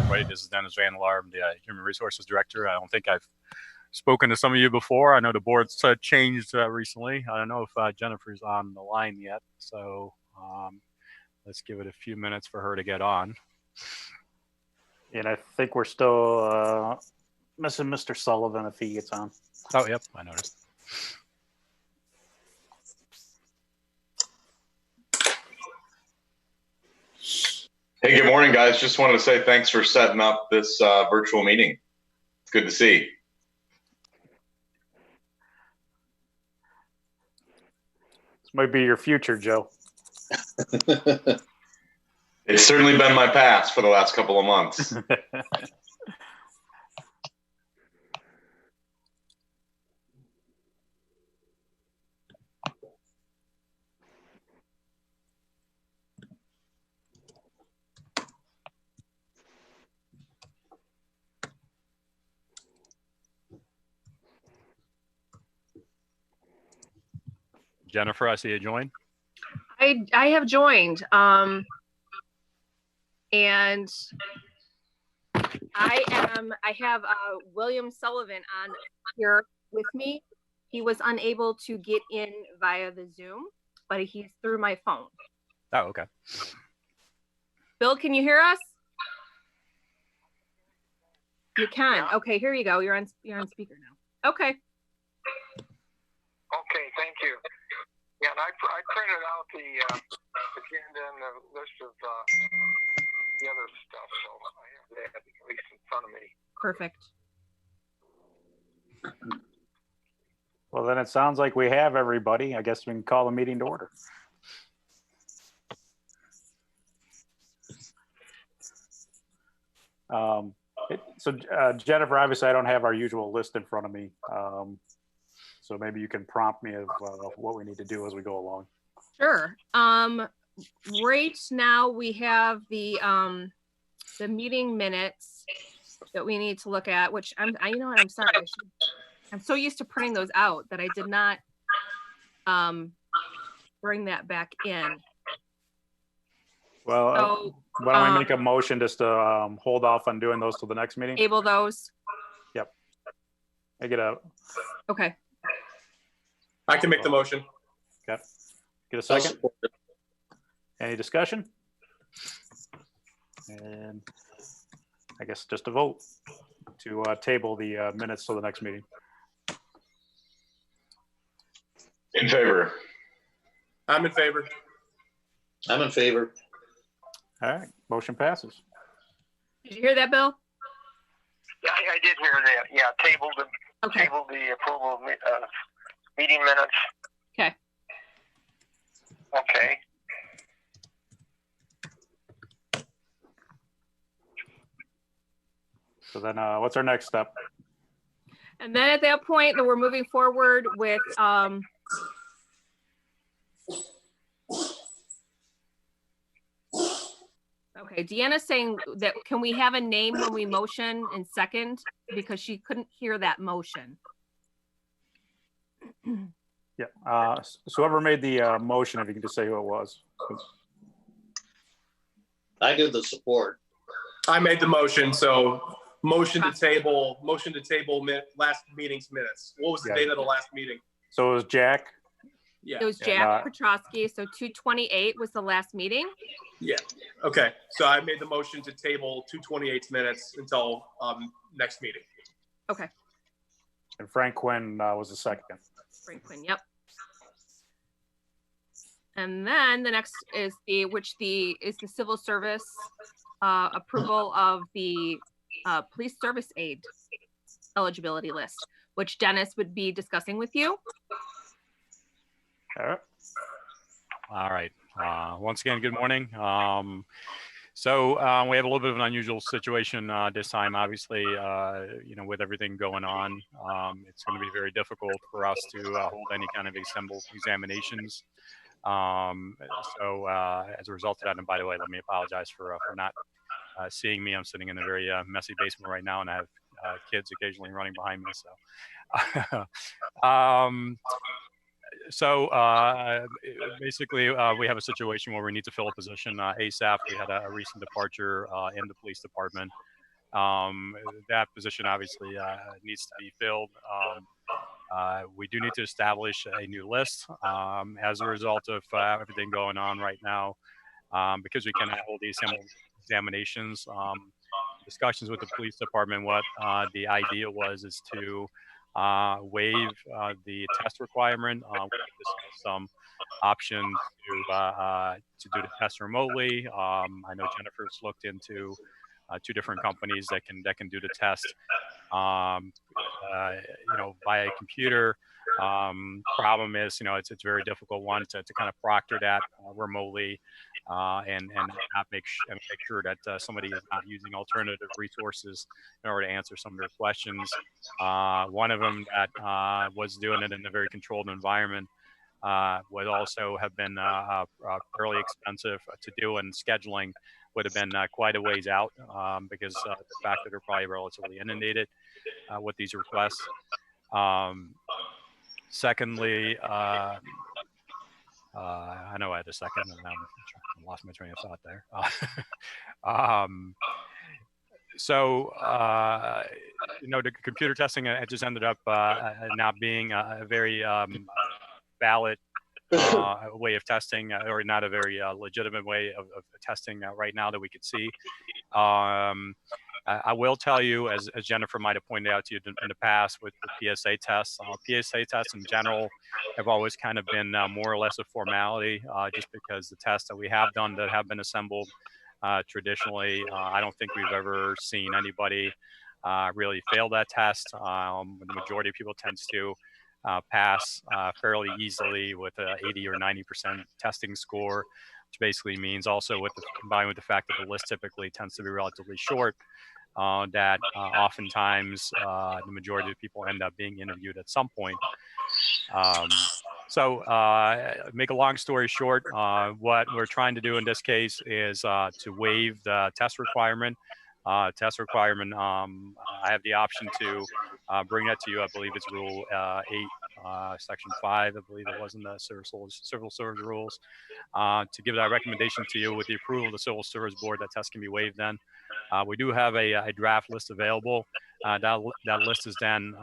everybody. This is Dennis Van Laar, the Human Resources Director. I don't think I've spoken to some of you before. I know the board's changed recently. I don't know if Jennifer's on the line yet, so let's give it a few minutes for her to get on. And I think we're still missing Mr. Sullivan if he gets on. Oh, yep, I noticed. Hey, good morning, guys. Just wanted to say thanks for setting up this virtual meeting. It's good to see. This might be your future, Joe. It's certainly been my past for the last couple of months. Jennifer, I see you join. I have joined, and I have William Sullivan on here with me. He was unable to get in via the Zoom, but he's through my phone. Oh, okay. Bill, can you hear us? You can. Yeah. Okay, here you go. You're on speaker now. Okay. Okay, thank you. Yeah, and I printed out the agenda and the list of the other stuff, so I have that at least in front of me. Perfect. Well, then it sounds like we have everybody. I guess we can call the meeting to order. Jennifer, obviously I don't have our usual list in front of me. So maybe you can prompt me of what we need to do as we go along. Sure. Right now we have the meeting minutes that we need to look at, which you know what, I'm sorry. I'm so used to printing those out that I did not bring that back in. Well, so, why don't we make a motion just to hold off on doing those till the next meeting? Table those. Yep. I get a. Okay. I can make the motion. Okay. Get a second. Any discussion? And I guess just a vote to table the minutes till the next meeting. In favor. I'm in favor. I'm in favor. All right, motion passes. Did you hear that, Bill? Yeah, I did hear that. Yeah, table the approval of meeting minutes. Okay. Okay. So then what's our next step? And then at that point, we're moving forward with okay, Deanna's saying that can we have a name when we motion in second, because she couldn't hear that motion. Yeah, so whoever made the motion, if you can just say who it was. I do the support. I made the motion, so motion to table last meeting's minutes. What was the date of the last meeting? So it was Jack. Yeah. It was Jack Petrosky. So 2/28 was the last meeting. Yeah. Okay. So I made the motion to table 2/28 minutes until next meeting. Okay. And Frank Quinn was the second. Frank Quinn, yep. And then the next is the civil service approval of the police service aide eligibility list, which Dennis would be discussing with you. All right. Once again, good morning. So we have a little bit of an unusual situation this time, obviously, with everything going on. It's going to be very difficult for us to hold any kind of assembled examinations. So as a result of that, and by the way, let me apologize for not seeing me. I'm sitting in a very messy basement right now, and I have kids occasionally running behind me. So basically, we have a situation where we need to fill a position ASAP. We had a recent departure in the police department. That position obviously needs to be filled. We do need to establish a new list as a result of everything going on right now, because we cannot hold these examinations. Discussions with the police department, what the idea was is to waive the test requirement. We discussed some options to do the test remotely. I know Jennifer's looked into two different companies that can do the test, via computer. Problem is, it's a very difficult one to kind of proctor that remotely, and make sure that somebody is not using alternative resources in order to answer some of their questions. One of them that was doing it in a very controlled environment would also have been fairly expensive to do, and scheduling would have been quite a ways out, because the fact that they're probably relatively inundated with these requests. Secondly, I know I had a second, and I lost my train of thought there. The computer testing it just ended up not being a very valid way of testing, or not a very legitimate way of testing right now that we could see. I will tell you, as Jennifer might have pointed out to you in the past with the PSA tests, PSA tests in general have always kind of been more or less a formality, just because the tests that we have done that have been assembled traditionally, I don't think we've ever seen anybody really fail that test. The majority of people tends to pass fairly easily with a 80 or 90% testing score, which basically means also combined with the fact that the list typically tends to be relatively short, that oftentimes the majority of people end up being interviewed at some point. Make a long story short, what we're trying to do in this case is to waive the test requirement. I have the option to bring that to you. I believe it's Rule 8, Section 5, I believe it was in the civil service rules, to give that recommendation to you with the approval of the Civil Service Board. That test can be waived then. We do have a draft list available. That list is then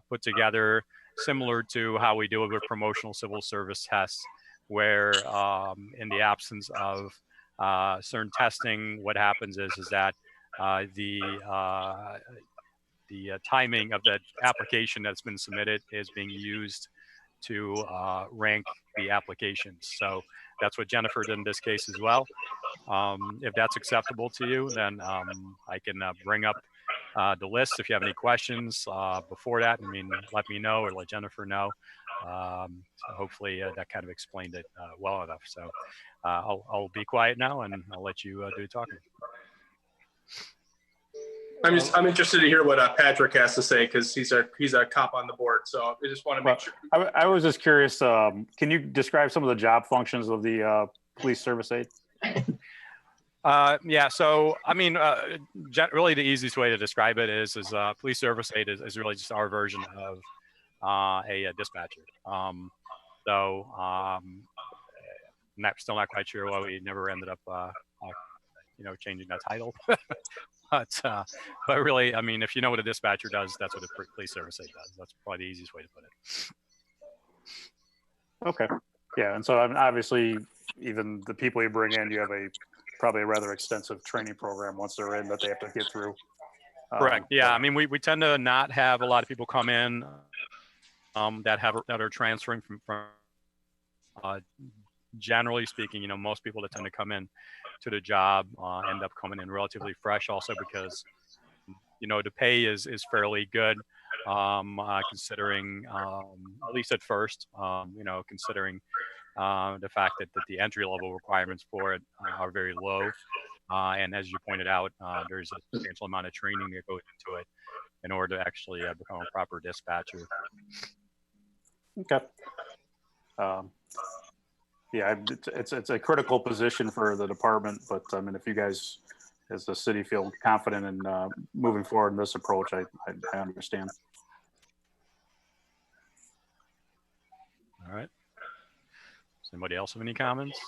put together similar to how we do it with promotional civil service tests, where in the absence of certain testing, what happens is that the timing of the application that's been submitted is being used to rank the applications. So that's what Jennifer did in this case as well. If that's acceptable to you, then I can bring up the list. If you have any questions before that, let me know or let Jennifer know. So hopefully that kind of explained it well enough. So I'll be quiet now, and I'll let you do the talking. I'm interested to hear what Patrick has to say, because he's a cop on the board. So I just want to make sure. I was just curious. Can you describe some of the job functions of the police service aide? Yeah. So really the easiest way to describe it is police service aide is really just our version of a dispatcher. Still not quite sure why we never ended up changing that title. But really, if you know what a dispatcher does, that's what a police service aide does. That's probably the easiest way to put it. Okay. Yeah. And so obviously, even the people you bring in, you have probably a rather extensive training program once they're in that they have to get through. Correct. Yeah. We tend to not have a lot of people come in that are transferring from generally speaking, most people that tend to come in to the job end up coming in relatively fresh, also because the pay is fairly good, considering at least at first, considering the fact that the entry level requirements for it are very low, and as you pointed out, there's a substantial amount of training that goes into it in order to actually become a proper dispatcher. Okay. Yeah, it's a critical position for the department, but if you guys, as the city, feel confident in moving forward in this approach, I understand. All right. Does anybody else have any comments?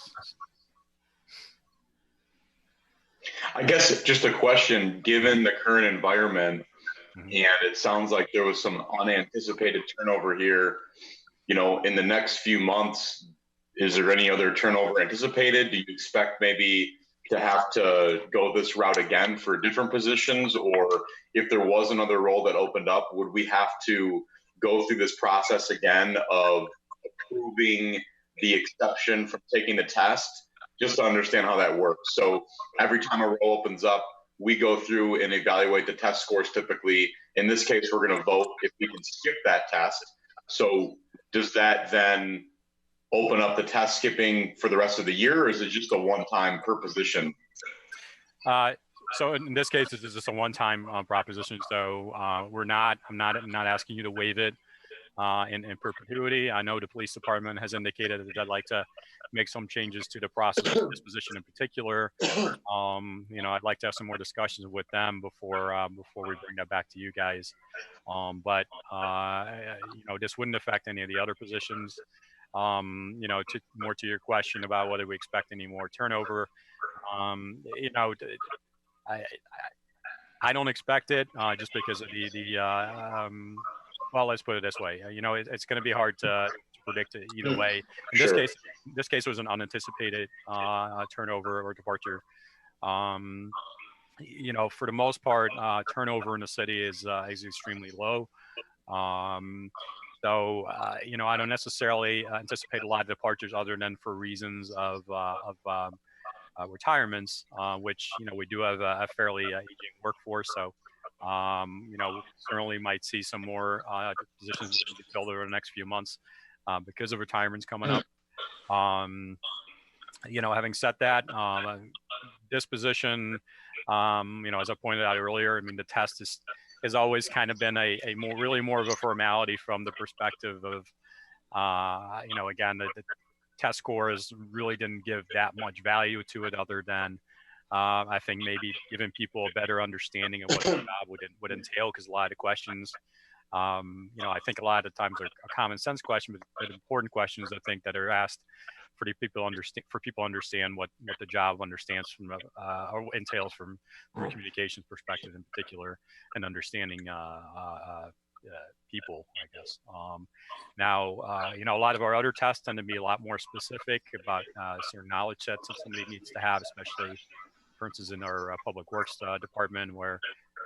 I guess just a question, given the current environment, Mhm. and it sounds like there was some unanticipated turnover here, in the next few months, is there any other turnover anticipated? Do you expect maybe to have to go this route again for different positions? Or if there was another role that opened up, would we have to go through this process again of approving the exception from taking the test, just to understand how that works? So every time a role opens up, we go through and evaluate the test scores typically. In this case, we're going to vote if we can skip that test. So does that then open up the test skipping for the rest of the year, or is it just a one-time per position? So in this case, this is just a one-time proposition. So I'm not asking you to waive it in perpetuity. I know the police department has indicated that they'd like to make some changes to the process of this position in particular. I'd like to have some more discussions with them before we bring that back to you guys. But this wouldn't affect any of the other positions. More to your question about whether we expect any more turnover. I don't expect it just because of well, let's put it this way. It's going to be hard to predict it either way. In this case was an unanticipated turnover or departure. For the most part, turnover in the city is extremely low. So I don't necessarily anticipate a lot of departures other than for reasons of retirements, which we do have a fairly aging workforce. So certainly might see some more positions to be filled over the next few months because of retirements coming up. Having said that, this position, as I pointed out earlier, I mean, the test has always kind of been really more of a formality from the perspective of, again, the test scores really didn't give that much value to it other than I think maybe giving people a better understanding of what the job would entail, because a lot of the questions, I think a lot of times are common sense questions, but important questions I think that are asked for people understand what the job understands from or entails from a communications perspective in particular, and understanding people, I guess. Now, a lot of our other tests tend to be a lot more specific about certain knowledge sets that somebody needs to have, especially, for instance, in our public works department, where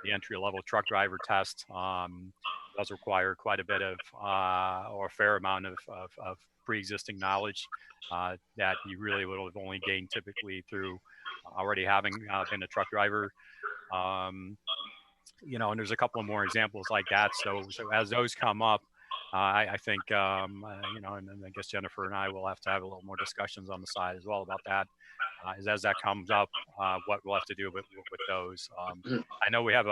the entry-level truck driver test does require quite a bit of or a fair amount of pre-existing knowledge that you really would have only gained typically through already having been a truck driver. And there's a couple of more examples like that. So as those come up, I think, and I guess Jennifer and I will have to have a little more discussions on the side as well about that. As that comes up, what we'll have to do with those. I know we have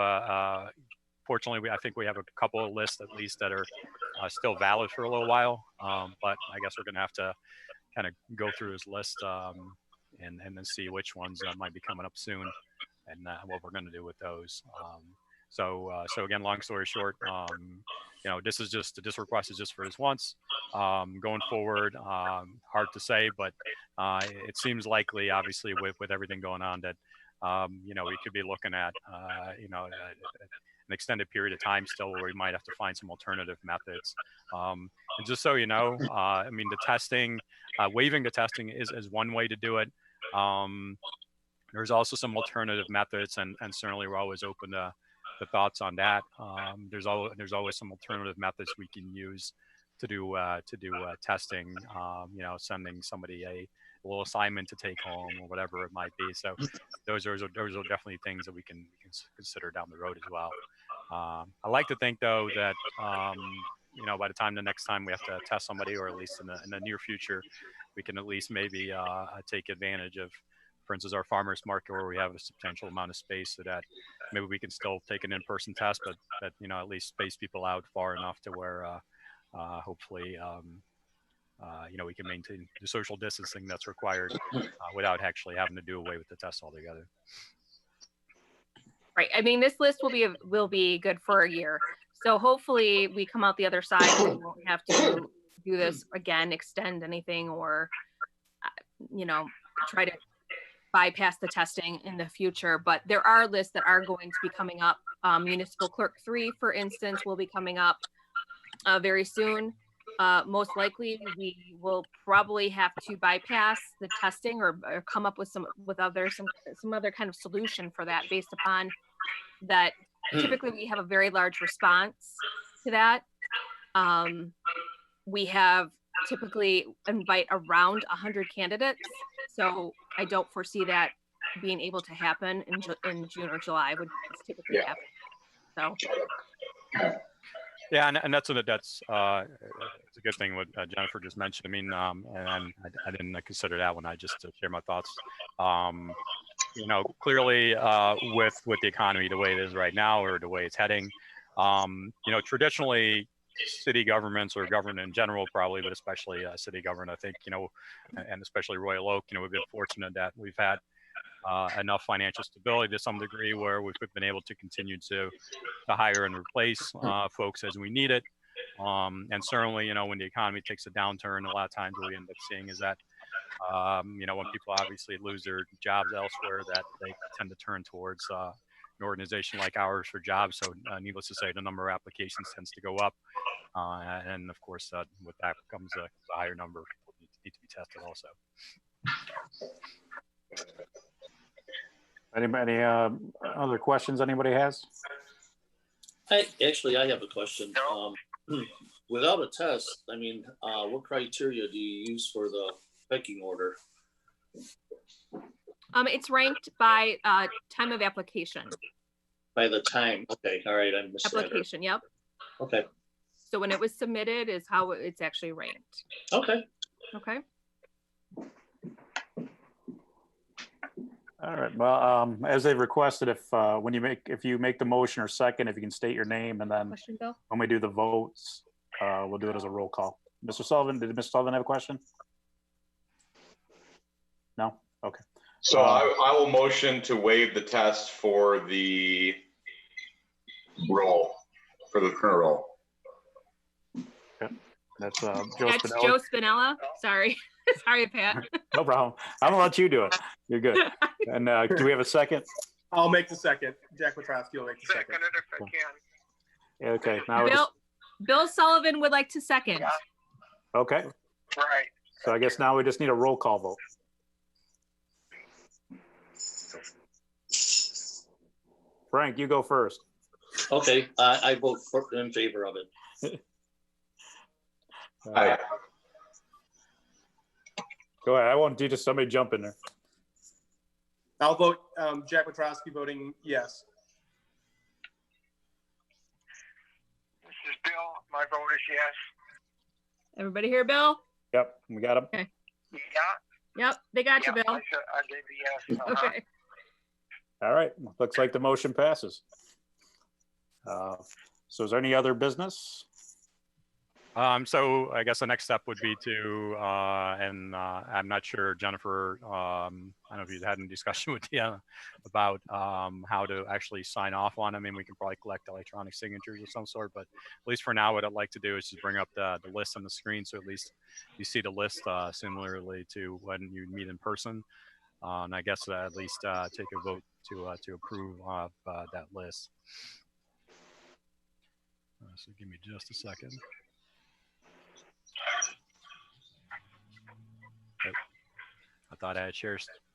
fortunately, I think we have a couple of lists at least that are still valid for a little while, but I guess we're going to have to kind of go through his list and then see which ones might be coming up soon, and what we're going to do with those. So again, long story short, this request is just for this once. Going forward, hard to say, but it seems likely, obviously, with everything going on, that we could be looking at an extended period of time still where we might have to find some alternative methods. And just so you know, I mean, the testing, waiving the testing is one way to do it. There's also some alternative methods, and certainly we're always open to the thoughts on that. There's always some alternative methods we can use to do testing. Sending somebody a little assignment to take home or whatever it might be. So those are definitely things that we can consider down the road as well. I like to think though that by the time the next time we have to test somebody, or at least in the near future, we can at least maybe take advantage of, for instance, our farmers market, where we have a substantial amount of space, so that maybe we can still take an in-person test, but that at least space people out far enough to where hopefully we can maintain the social distancing that's required without actually having to do away with the test altogether. Right. I mean, this list will be good for a year. So hopefully we come out the other side and we won't have to do this again, extend anything, or try to bypass the testing in the future, but there are lists that are going to be coming up. Municipal Clerk 3, for instance, will be coming up very soon. Most likely, we will probably have to bypass the testing or come up with some other kind of solution for that, based upon that. Typically, we have a very large response to that. We have typically invite around 100 candidates, so I don't foresee that being able to happen in June or July. Would typically happen. So. Yeah, and that's it's a good thing what Jennifer just mentioned. I mean, and I didn't consider that when I just share my thoughts. You know, clearly with the economy the way it is right now, or the way it's heading, you know, traditionally city governments, or government in general probably, but especially city government, I think, you know, and especially Royal Oak, you know, we've been fortunate that we've had enough financial stability to some degree where we've been able to continue to hire and replace folks as we need it. And certainly, you know, when the economy takes a downturn, a lot of times what we end up seeing is that, you know, when people obviously lose their jobs elsewhere, that they tend to turn towards an organization like ours for jobs. So needless to say, the number of applications tends to go up. And of course, with that comes a higher number of people need to be tested also. Any other questions anybody has? I have a question. Without a test, I mean, what criteria do you use for the pecking order? It's ranked by time of application. By the time. Okay. All right. I missed application. Yep. Okay. So when it was submitted is how it's actually ranked. Okay. Okay. All right. Well, as they've requested, if you make the motion or second, if you can state your name, and then Question, Bill? when we do the votes, we'll do it as a roll call. Mr. Sullivan, did Mr. Sullivan have a question? No? Okay. So I will motion to waive the test for the role, for the current role. Okay. That's Joe That's Spinella. Joe Spinella. Sorry. Sorry, Pat. No problem. I'm gonna let you do it. You're good. And do we have a second? I'll make the second. Jack Petrosky will make the second. Second it if I can. Okay. Now Bill Sullivan would like to second. Yeah. Okay. Right. So I guess now we just need a roll call vote. Frank, you go first. Okay. I vote in favor of it. Aye. Go ahead. I won't do just somebody jump in there. I'll vote Jack Petrosky voting yes. This is Bill. My vote is yes. Everybody hear Bill? Yep, we got him. Okay. Yeah. Yep, they got you, Bill. I gave a yes. Okay. All right. Looks like the motion passes. So is there any other business? So I guess the next step would be to, and I'm not sure, Jennifer, I don't know if you've had any discussion with you about how to actually sign off on. I mean, we can probably collect electronic signatures of some sort, but at least for now, what I'd like to do is just bring up the list on the screen. So at least you see the list similarly to when you meet in person. And I guess at least take a vote to approve of that list. So give me just a second. I thought I had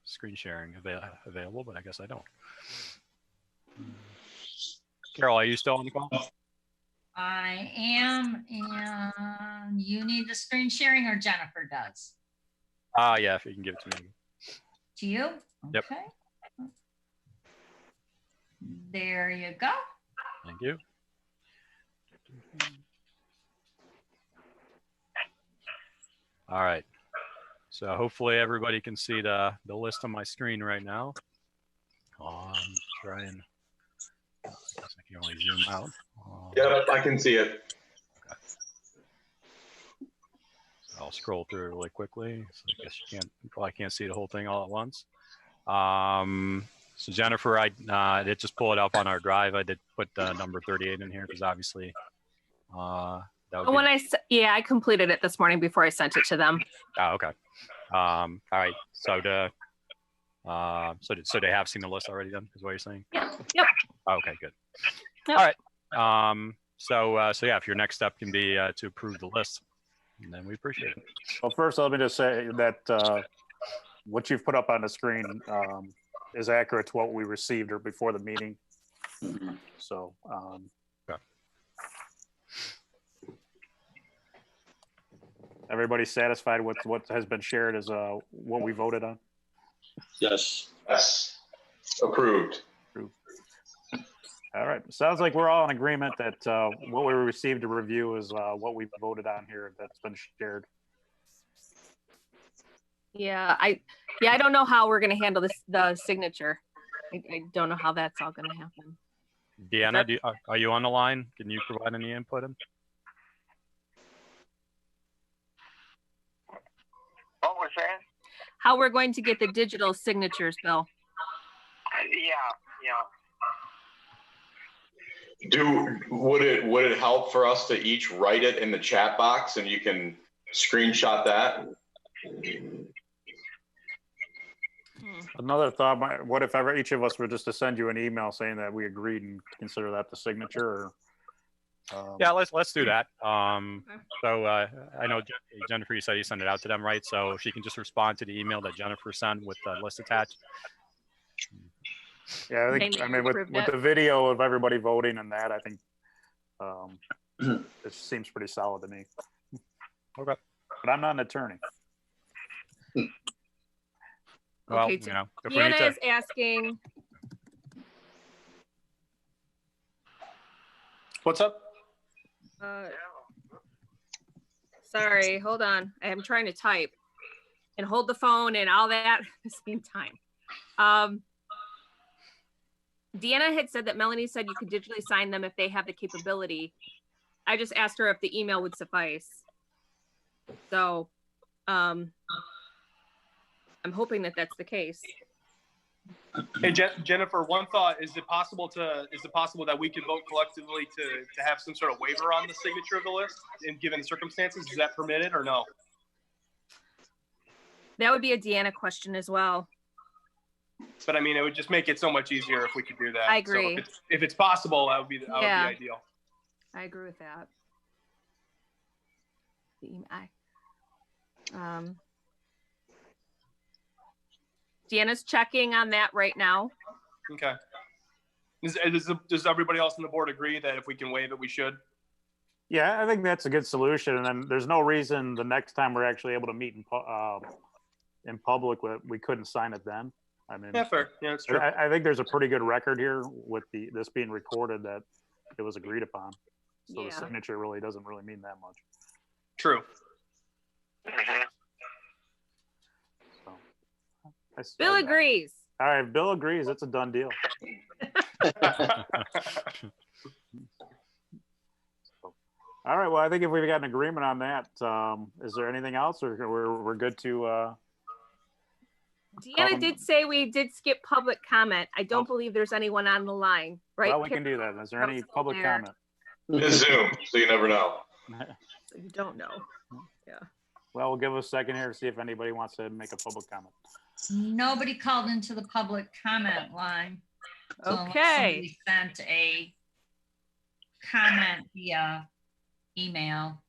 screen sharing available, but I guess I don't. Carol, are you still on the call? I am, and you need the screen sharing, or Jennifer does? Yeah, if you can give it to me. To you? Yep. Okay. There you go. Thank you. All right. So hopefully everybody can see the list on my screen right now. Try and I guess I can only zoom out. Yeah, I can see it. Okay. So I'll scroll through it really quickly. So I guess you probably can't see the whole thing all at once. So Jennifer, I did just pull it up on our drive. I did put number 38 in here because obviously I completed it this morning before I sent it to them. Oh, okay. All right. So So they have seen the list already then, is what you're saying? Yeah. Yep. Okay, good. Yep. All right. So yeah, if your next step can be to approve the list, then we appreciate it. Well, first, let me just say that what you've put up on the screen is accurate to what we received or before the meeting. So, Okay. Everybody satisfied with what has been shared as what we voted on? Yes. Yes. Approved. All right. Sounds like we're all in agreement that what we received to review is what we voted on here that's been shared. Yeah, I don't know how we're gonna handle this, the signature. I don't know how that's all gonna happen. Deanna, are you on the line? Can you provide any input? What was that? How we're going to get the digital signatures, Bill? Yeah. Would it help for us to each write it in the chat box and you can screenshot that? Another thought, what if ever each of us were just to send you an email saying that we agreed and consider that the signature? Or, yeah, let's do that. So I know Jennifer, you said you sent it out to them, right? So if you can just respond to the email that Jennifer sent with the list attached. Yeah, I mean, with the video of everybody voting and that, I think it seems pretty solid to me. Okay. But I'm not an attorney. Well, Okay, you know, if Deanna is asking. What's up? Sorry, hold on. I'm trying to type and hold the phone and all that at the same time. Deanna had said that Melanie said you could digitally sign them if they have the capability. I just asked her if the email would suffice. So, I'm hoping that that's the case. Hey, Jennifer, one thought, is it possible that we could vote collectively to have some sort of waiver on the signature of the list in given circumstances? Is that permitted or no? That would be a Deanna question as well. But I mean, it would just make it so much easier if we could do that. I agree. So if it's possible, that would be ideal. I agree with that. Deanna's checking on that right now. Okay. Does everybody else on the board agree that if we can waive it, we should? Yeah, I think that's a good solution. And then there's no reason the next time we're actually able to meet in public, we couldn't sign it then. I mean, yeah, fair. Yeah, that's true. I think there's a pretty good record here with this being recorded that it was agreed upon. So the signature really doesn't really mean that much. True. So, Bill agrees. All right, Bill agrees. It's a done deal. All right. Well, I think if we've got an agreement on that, is there anything else, or we're good to? Deanna did say we did skip public comment. I don't believe there's anyone on the line, right? Well, we can do that. Is there any public comment? It's Zoom, so you never know. So you don't know. Yeah. Well, we'll give it a second here to see if anybody wants to make a public comment. Nobody called into the public comment line. So Okay. somebody sent a comment via email.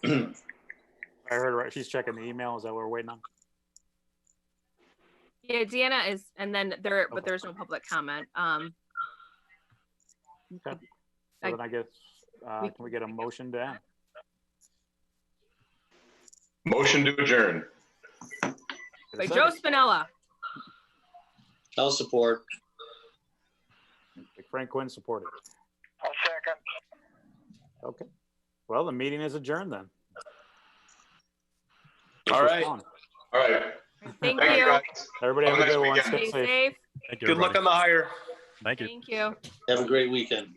I heard right. She's checking the email. Is that what we're waiting on? Yeah, Deanna is, and then but there's no public comment. Okay. So then I guess can we get a motion to end? Motion to adjourn. By Joe Spinella. I'll support. Frank Quinn supported. I'll second. Okay. Well, the meeting is adjourned then. All right. All right. Thank Thank you. guys. Everybody have a Have a good nice one. weekend. Stay Stay safe. safe. Thank you, Good luck everybody. on the hire. Thank you. Thank you. Have a great weekend.